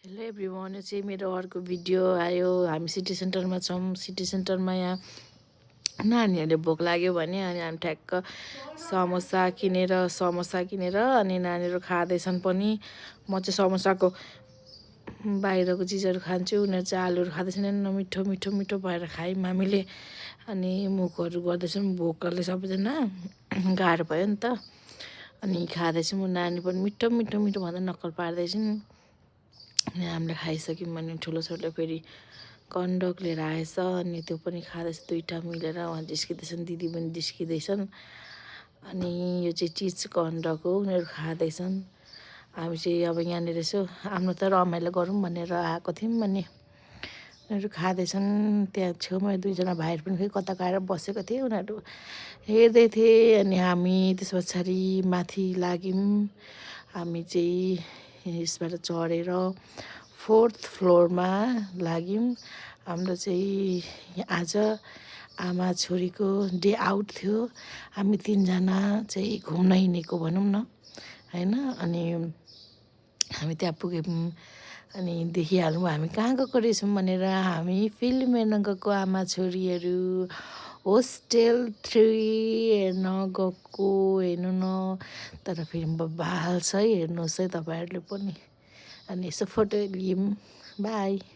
Hello everyone, यो चाहिँ मेरो अर्को भिडियो आयो। हामी सिटी सेन्टरमा छौँ। सिटी सेन्टरमा यहाँ नानीहरूले भोक लाग्यो भने अनि हामी ठ्याक्क समोसा किनेर अनि नानीहरू खाँदैछन् पनि। म चाहिँ समोसाको बाहिरको चिजहरू खान्छु, उनीहरू चाहिँ आलुहरू खाँदैछन्। मिठो मिठो मिठो भएर खायौँ हामीले। अनि मुखहरू गर्दैछौँ, भोकले सबैजना गाह्रो भयो नि त। अनि खाँदैछौँ, नानी पनि मिठो मिठो मिठो भन्दा नक्कल पार्दैछन्। अनि हामीले खाइसक्यौँ भने ठुलो छोरीले फेरि कर्नडक लिएर आएछ अनि त्यो पनि खाँदैछ। दुईवटा मिलेर उहाँ जिस्किँदैछन्, दिदी पनि जिस्किँदैछन्। अनि यो चाहिँ चिज कर्नडक हो, उनीहरू खाँदैछन्। हामी चाहिँ अब यहाँनिर यसो आफ्नो त रमाइलो गरौँ भनेर आएको थियौँ। अनि उनीहरू खाँदैछन्। त्यहाँ छेउमा दुईजना भाइहरू पनि खै कता गएर बसेको थिए, उनीहरू हेर्दै थिए। अनि हामी त्यस पछाडि माथि लाग्यौँ। हामी चाहिँ यसबाट चढेर 4th फ्लोरमा लाग्यौँ। हाम्रो चाहिँ आज आमा छोरीको डे आउट थियो। हामी तिनजना चाहिँ घुम्न हिँडेको भनौँ न, होइन। अनि हामी त्यहाँ पुग्यौँ अनि देखिहाल्नु हामी कहाँ गएको रहेछौँ भनेर। हामी फिल्म हेर्न गएको आमा छोरीहरू। होस्टेल 3 हेर्न गएको, हेर्नु न। तर फिल्म बबाल छ है, हेर्नुहोस् है तपाईँहरूले पनि। अनि यसो फोटो लियौँ। बाई।